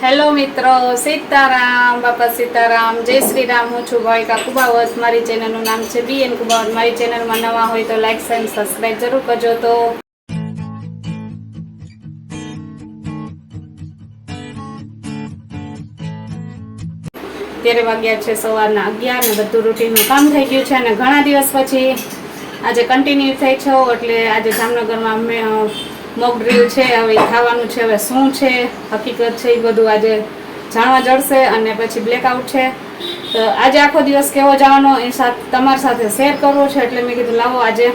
Hello મિત્રો, સીતારામ બાપા સીતારામ, જય શ્રી રામ। હું છું ભાવિકા કુબાવત। મારી ચેનલનું નામ છે બીએન કુબાવત। મારી ચેનલમાં નવા હોય તો લાઈક એન્ડ સબસ્ક્રાઇબ જરૂર કરજો। તો અત્યારે વાગ્યા છે સવારના 11 ને બધું રૂટીનનું કામ થઈ ગયું છે અને ઘણા દિવસ પછી આજે કન્ટિન્યુ થઈ છે એટલે આજે જામનગરમાં મોક ડ્રીલ છે। હવે ખાવાનું છે, હવે શું છે હકીકત છે એ બધું આજે જાણવા જડશે અને પછી બ્લેકઆઉટ છે। તો આજે આખો દિવસ કેવો જવાનો એ તમારી સાથે શેર કરવો છે એટલે મેં કીધું લાવો આજે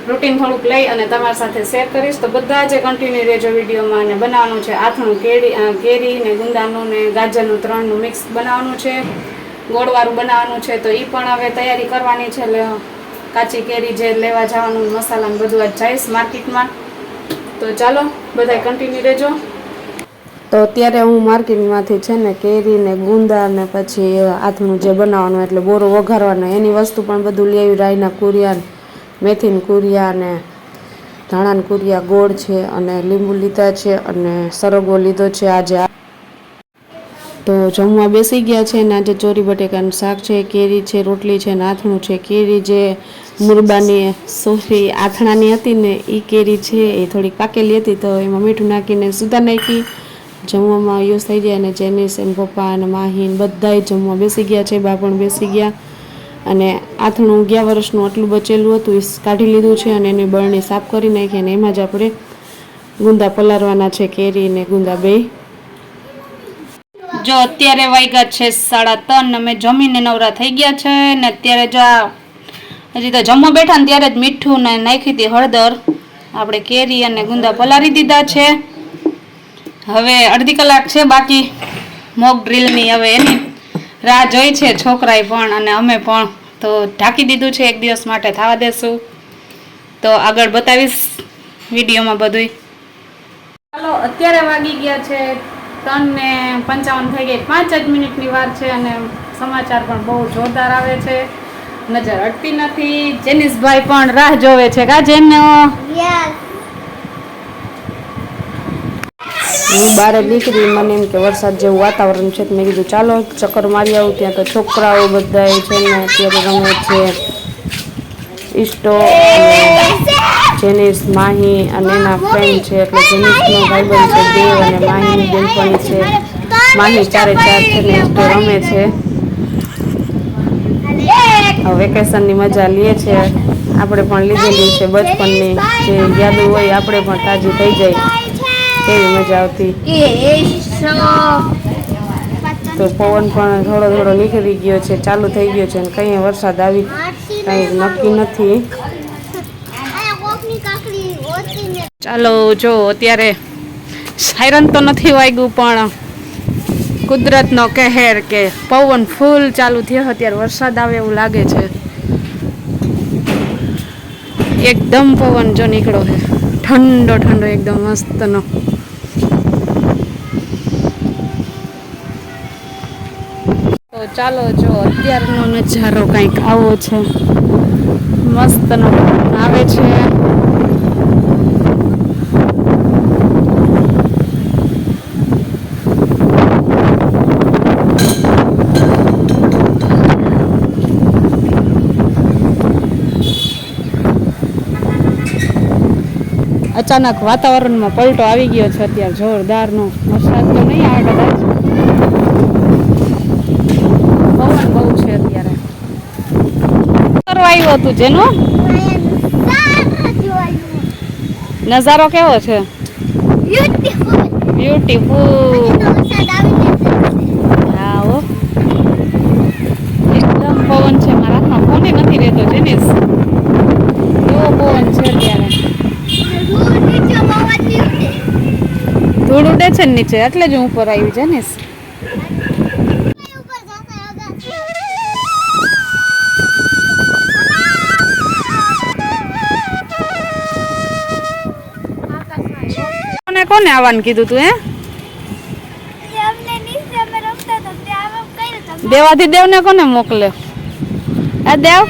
રૂટીન થોડુંક લઈ અને તમારી સાથે શેર કરીશ। તો બધા જે કન્ટિન્યુ રહેજો વિડીયોમાં। અને બનાવવાનું છે આથણું કેરી ને ગુંદાનું ને ગાજરનું ત્રણનું મિક્સ બનાવવાનું છે, ગોળવાળું બનાવવાનું છે। તો એ પણ હવે તૈયારી કરવાની છે। એટલે કાચી કેરી જે લેવા જવાનું મસાલા ને બધું આજ જઈશ માર્કેટમાં। તો ચાલો બધા કન્ટિન્યુ રહેજો। તો અત્યારે હું માર્કેટમાંથી છે ને કેરી ને ગુંદા ને પછી આથણું જે બનાવવાનું એટલે બોરો વઘારવાનો એની વસ્તુ પણ બધું લઈ આવી। રાઈના કુરિયા, મેથીના કુરિયા ને ધાણાના કુરિયા, ગોળ છે અને લીંબુ લીધા છે અને સરગવો લીધો છે આજે। તો જમવા બેસી ગયા છે ને આજે ચોરી બટેકાનું શાક છે, કેરી છે, રોટલી છે ને આથણું છે। કેરી જે મુરબાની સોફી આથણાની હતી ને એ કેરી છે એ થોડીક પાકેલી હતી તો એમાં મીઠું નાખીને સુધા નાખી। જમવામાં યુઝ થઈ જાય અને જેનિસ એન પપ્પા અને માહીન બધાય જમવા બેસી ગયા છે, બા પણ બેસી ગયા। અને આથણું 11 વર્ષનું આટલું બચેલું હતું એ કાઢી લીધું છે અને એની બરણી સાફ કરી નાખી અને એમાં જ આપણે ગુંદા પલાળવાના છે, કેરી ને ગુંદા બે। જો અત્યારે વાગ્યા છે 3:30 અમે જમીને નવરા થઈ ગયા છે ને અત્યારે જો હજી તો જમવા બેઠા ને ત્યારે જ મીઠું ને નાખી હતી હળદર। આપણે કેરી અને ગુંદા પલાળી દીધા છે। હવે અડધી કલાક છે બાકી મોક ડ્રીલની। હવે એની રાહ જોઈ છે છોકરાએ પણ અને અમે પણ। તો ઢાંકી દીધું છે, એક દિવસ માટે થવા દેશું। તો આગળ બતાવીશ વિડીયોમાં બધું। ચાલો અત્યારે વાગી ગયા છે 3:55 થઈ ગઈ, 5 જ મિનિટની વાર છે અને સમાચાર પણ બહુ જોરદાર આવે છે, નજર અટતી નથી। જેનિસભાઈ પણ રાહ જોવે છે કા જેનો હું બહાર નીકળી, મને એમ કે વરસાદ જેવું વાતાવરણ છે તો મેં કીધું ચાલો ચક્કર મારી આવું। ત્યાં તો છોકરાઓ બધા છે ને અત્યારે રમે છે, ઈસ્ટો જેનિસ, માહી અને એના ફ્રેન્ડ છે એટલે જેનિસનો ભાઈબંધ છે દેવ અને માહીની બેનપણી છે। માહી 4 છે ને ઈસ્ટો રમે છે। વેકેશનની મજા લે છે, આપણે પણ લીધેલી છે બચપનની જે યાદો હોય આપણે પણ તાજી થઈ જાય, કેવી મજા આવતી। તો પવન પણ થોડો થોડો નીકળી ગયો છે, ચાલુ થઈ ગયો છે અને કંઈ વરસાદ આવી કંઈ નક્કી નથી। ચાલો જો અત્યારે સાયરન તો નથી વાગ્યું પણ કુદરતનો કહેર કે પવન ફૂલ ચાલુ થયો। અત્યારે વરસાદ આવે એવું લાગે છે, એકદમ પવન જો નીકળો છે, ઠંડો ઠંડો એકદમ મસ્તનો। તો ચાલો જો અત્યારનો નજારો કંઈક આવો છે, મસ્તનો આવે છે। અચાનક વાતાવરણમાં પલટો આવી ગયો છે અત્યારે જોરદારનો। વરસાદ તો નહીં આવે કદાચ, પવન બહુ છે અત્યારે। કરવા આવ્યો હતું જેનું નજારો કેવો છે? બ્યુટીફુલ। હા હો, એકદમ પવન છે, મારા હાથમાં ફોન નથી રહેતો જેનિસ, એવો પવન છે અત્યારે। ધૂળ ઉડે છે ને નીચે એટલે જ હું ઉપર આવી જેનિસ। કોને આવવાનું કીધું તું? દેવાથી દેવ ને કોને મોકલે? આ દેવ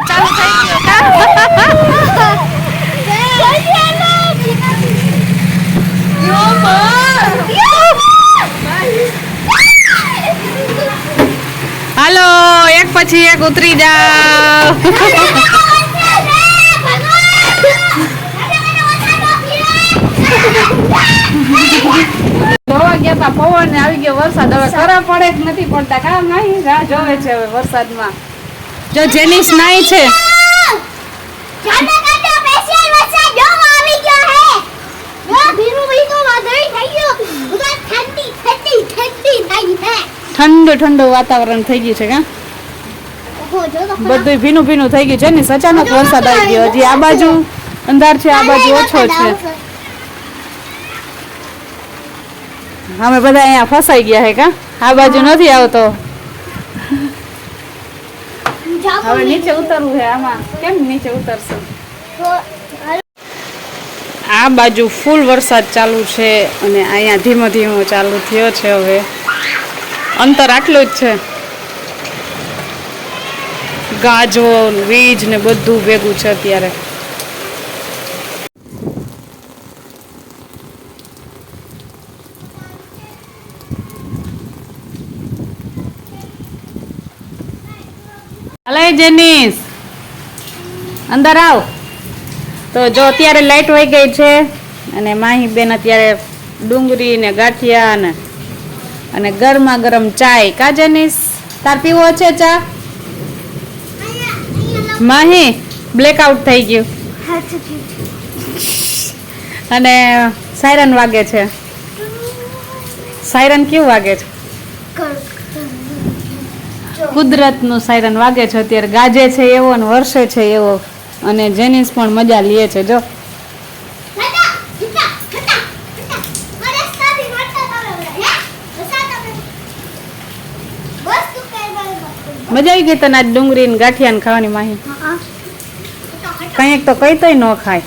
ચાલુ થઈ હાલો એક પછી એક ઉતરી જાઓ ધોવા ગયા તા પવન ને આવી ગયો વરસાદ હવે ખરા પડે જ નથી પડતા કામ નહીં રાહ જોવે છે હવે વરસાદમાં જો જેનિસ નાઈ છે ઠંડુ ઠંડુ વાતાવરણ થઈ ગયું છે કા બધું ભીનું ભીનું થઈ ગયું છે ને અચાનક વરસાદ આવી ગયો હજી આ બાજુ અંધાર છે આ બાજુ ઓછો છે અમે બધા અહીંયા ફસાઈ ગયા હે કા આ બાજુ નથી આવતો હવે નીચે ઉતરવું છે આમાં કેમ નીચે ઉતરશું આ બાજુ ફૂલ વરસાદ ચાલુ છે અને અહીંયા ધીમો ધીમો ચાલુ થયો છે હવે અંતર આટલું જ છે ગાજવો વીજ ને બધું ભેગું છે અત્યારે હાલે જેનિસ અંદર આવ તો જો અત્યારે લાઈટ વહી ગઈ છે અને માહી બેન અત્યારે ડુંગળી ને ગાંઠિયા ને અને ગરમા ગરમ ચાય કા જેનિસ તાર પીવો છે ચા માહી બ્લેકઆઉટ થઈ ગયું અને સાયરન વાગે છે સાયરન કેવું વાગે છે કુદરતનું સાયરન વાગે છે અત્યારે ગાજે છે એવો અને વરસે છે એવો અને જેનિસ પણ મજા લે છે જો મજા આવી ગઈ તને આજ ડુંગળી ને ગાંઠિયા ને ખાવાની માહી કંઈક તો કઈ તોય ન ખાય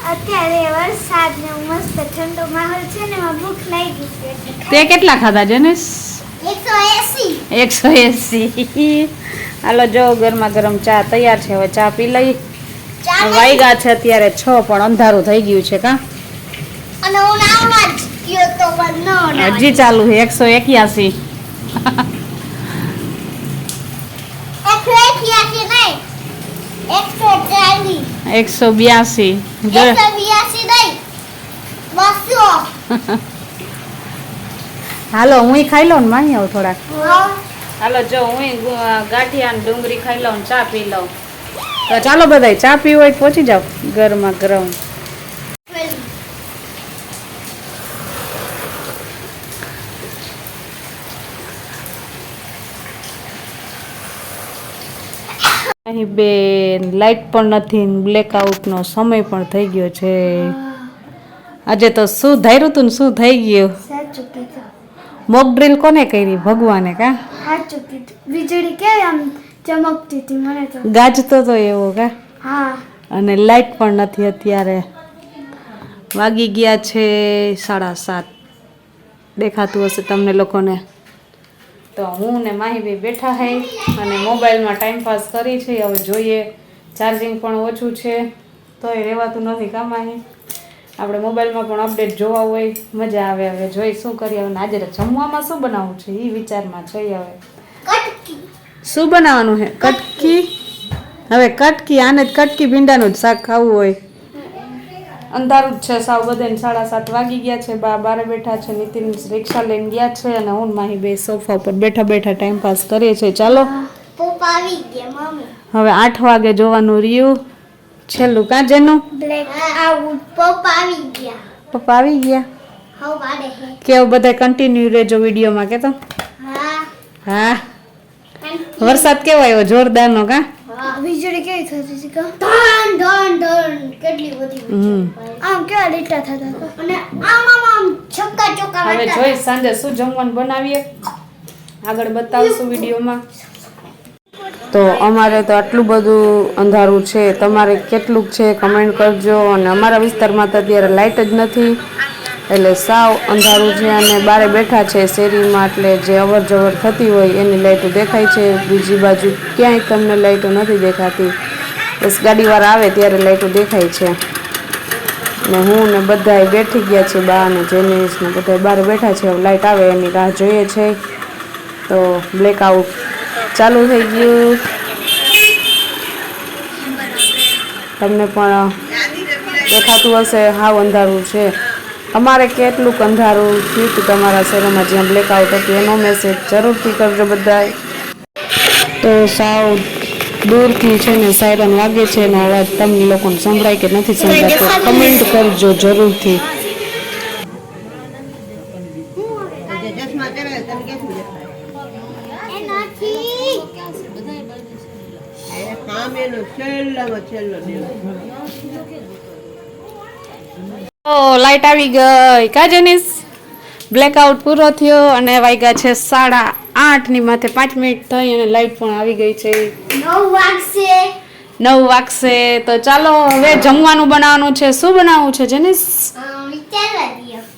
અત્યારે વરસાદ ને મસ્ત ઠંડો માહોલ છે ને ભૂખ લાગી છે તે કેટલા ખાધા જેનિસ 180 180 હાલો જો ગરમા ગરમ ચા તૈયાર છે હવે ચા પી લઈ વાગ્યા છે અત્યારે 6 પણ અંધારું થઈ ગયું છે કા અને હું નાવવા જ ગયો તો પણ ન હજી ચાલુ છે 181 182 હાલો હું ખાઈ લઉં ને માહી આવું થોડાક હાલો જો હું ગાંઠિયા ને ડુંગળી ખાઈ લઉં ચા પી લઉં તો ચાલો બધા ચા પીવું હોય પહોંચી જાવ ગરમા ગરમ અહીં બેન લાઈટ પણ નથી બ્લેકઆઉટ નો સમય પણ થઈ ગયો છે આજે તો શું ધાર્યું તું ને શું થઈ ગયું સાચું કીધું મોક ડ્રીલ કોને કરી ભગવાને કા સાચું કીધું વીજળી કેવી આમ ચમકતી હતી મને તો ગાજતો તો એવો કા હા અને લાઈટ પણ નથી અત્યારે વાગી ગયા છે 7:30 દેખાતું હશે તમને લોકોને તો હું ને માહી બેઠા હે અને મોબાઈલમાં ટાઈમ પાસ કરી છે હવે જોઈએ ચાર્જિંગ પણ ઓછું છે તોય રહેવાતું નથી કા માહી આપણે મોબાઈલમાં પણ અપડેટ જોવા હોય મજા આવે હવે જોઈ શું કરીએ હવે આજે જમવામાં શું બનાવવું છે એ વિચારમાં છે હવે શું બનાવવાનું છે કટકી હવે કટકી આને જ કટકી ભીંડાનું જ શાક ખાવું હોય અંધારું જ છે સાવ બધાને 7:30 વાગી ગયા છે બારે બેઠા છે નીતિન રિક્ષા લઈને ગયા છે અને હું માહી બે સોફા ઉપર બેઠા બેઠા ટાઈમ પાસ કરીએ છીએ ચાલો પપ્પા આવી ગયા મમ્મી હવે 8 વાગે જોવાનું રહ્યું છેલ્લું કા જેનું બ્લેક આઉટ પપ્પા આવી ગયા પપ્પા આવી ગયા હાઉ વાડે હે કેવું બધા કન્ટિન્યુ રહેજો વિડીયોમાં કે તો હા હા વરસાદ કેવો આવ્યો જોરદારનો કા વીજળી કેવી થતી હતી કા ધન ધન ધન કેટલી બધી આમ કેવા લીટા થતા હતા અને આમ છક્કા ચોક્કા હવે જોઈ સાંજે શું જમવાનું બનાવીએ આગળ બતાવશું વિડીયોમાં તો અમારે તો આટલું બધું અંધારું છે તમારે કેટલું છે કમેન્ટ કરજો અને અમારા વિસ્તારમાં તો અત્યારે લાઇટ જ નથી એટલે સાવ અંધારું છે અને બારે બેઠા છે શેરીમાં, એટલે જે અવર જવર થતી હોય એની લાઈટો દેખાય છે. બીજી બાજુ ક્યાંય તમને લાઈટો નથી દેખાતી, બસ ગાડીવાળા આવે ત્યારે લાઈટો દેખાય છે. ને હું ને બધાય બેઠી ગયા છે, બા ને જેનિસ ને બધા બહાર બેઠા છે. લાઈટ આવે એની રાહ જોઈએ છે. તો બ્લેકઆઉટ ચાલુ થઈ ગયું. તમને પણ દેખાતું હશે, હાવ અંધારું છે. અમારે કેટલું અંધારું થયું હતું તમારા શહેરમાં જ્યાં બ્લેકઆઉટ હતું એનો મેસેજ જરૂરથી કરજો બધાય. તો સાવ દૂરથી છે ને સાયરન વાગે છે એનો અવાજ તમને લોકોને સંભળાય કે નથી સંભળાતો, કમેન્ટ કરજો જરૂરથી. લાઈટ આવી ગઈ કા જેનિસ? બ્લેકઆઉટ પૂરો થયો અને વાગ્યા છે 8:30 ની માથે 5 મિનિટ થઈ અને લાઈટ પણ આવી ગઈ છે. 9 વાગશે. તો ચાલો હવે જમવાનું બનાવવાનું છે. શું બનાવવું છે જેનિસ?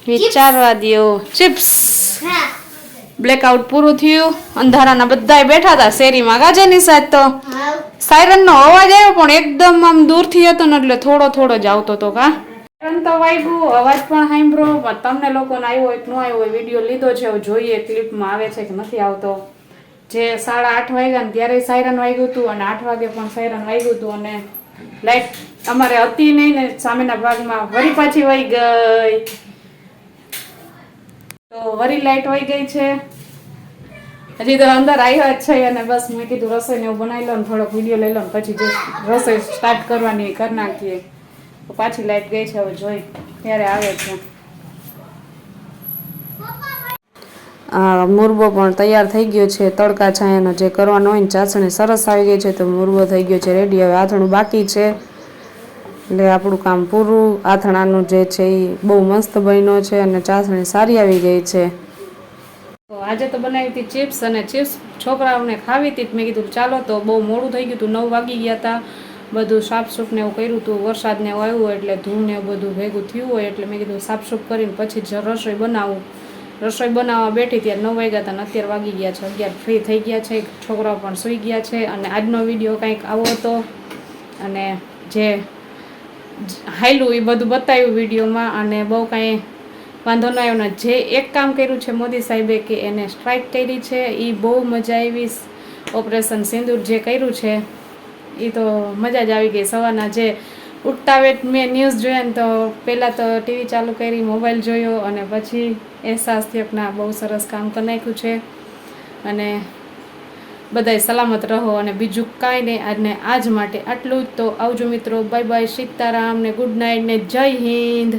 વિચારવા દો. ચિપ્સ. બ્લેકઆઉટ પૂરું થયું, અંધારાના બધાય બેઠા હતા શેરીમાં કા જેનિસ? આજ તો સાયરનનો અવાજ આવ્યો પણ એકદમ આમ દૂરથી હતો ને એટલે થોડો જ આવતો હતો કા. તો વાગ્યું, અવાજ પણ સાંભળ્યો, પણ તમને લોકોને આવ્યો હોય કે ન આવ્યો હોય વિડીયો લીધો છે, જોઈએ ક્લિપમાં આવે છે કે નથી આવતો. જે 8:30 વાગ્યા ને ત્યારે સાયરન વાગ્યું હતું અને 8 વાગે પણ સાયરન વાગ્યું હતું અને લાઈટ અમારે હતી નહીં ને સામેના ભાગમાં વળી પાછી વહી ગઈ. તો વળી લાઈટ વહી ગઈ છે. હજી તો અંદર આવ્યા જ છે અને બસ મેં કીધું રસોઈને એવું બનાવી લો ને થોડોક વિડીયો લઈ લો ને પછી જે રસોઈ સ્ટાર્ટ કરવાની કરી નાખીએ. પાછી લાઈટ ગઈ છે, હવે જોઈ ત્યારે આવે છે. મુરબો પણ તૈયાર થઈ ગયો છે. તડકા છાયાનો જે કરવાનો હોય ને ચાસણી સરસ આવી ગઈ છે. તો મુરબો થઈ ગયો છે રેડી. હવે આથણું બાકી છે એટલે આપણું કામ પૂરું. આથણાનું જે છે એ બહુ મસ્ત બન્યો છે અને ચાસણી સારી આવી ગઈ છે. તો આજે તો બનાવી હતી ચિપ્સ અને ચિપ્સ છોકરાઓને ખાવી હતી. મેં કીધું ચાલો, તો બહુ મોડું થઈ ગયું હતું, 9 વાગી ગયા હતા. બધું સાફસૂફ ને એવું કર્યું હતું, વરસાદ ને એવું આવ્યું એટલે ધૂળ ને બધું ભેગું થયું હોય એટલે મેં કીધું સાફસૂફ કરીને પછી જ રસોઈ બનાવું. રસોઈ બનાવવા બેઠી ત્યારે 9 વાગ્યા હતા અને અત્યારે વાગી ગયા છે 11. ફ્રી થઈ ગયા છે, છોકરાઓ પણ સૂઈ ગયા છે. અને આજનો વિડીયો કંઈક આવો હતો અને જે હાયલું એ બધું બતાવ્યું વિડીયોમાં અને બહુ કાંઈ વાંધો ન આવ્યો ને. જે એક કામ કર્યું છે મોદી સાહેબે કે એને સ્ટ્રાઇક કરી છે એ બહુ મજા આવી. ઓપરેશન સિંદૂર જે કર્યું છે એ તો મજા જ આવી ગઈ. સવારના જે ઉઠતા વેટ મેં ન્યૂઝ જોયા ને તો પહેલાં તો ટીવી ચાલુ કરી, મોબાઈલ જોયો અને પછી અહેસાસ થયો કે ના બહુ સરસ કામ કરી નાખ્યું છે અને બધાય સલામત રહો. અને બીજું કાંઈ નહીં, આજને આજ માટે આટલું જ. તો આવજો મિત્રો, બાય બાય, સીતારામ ને ગુડ નાઇટ ને જય હિન્દ.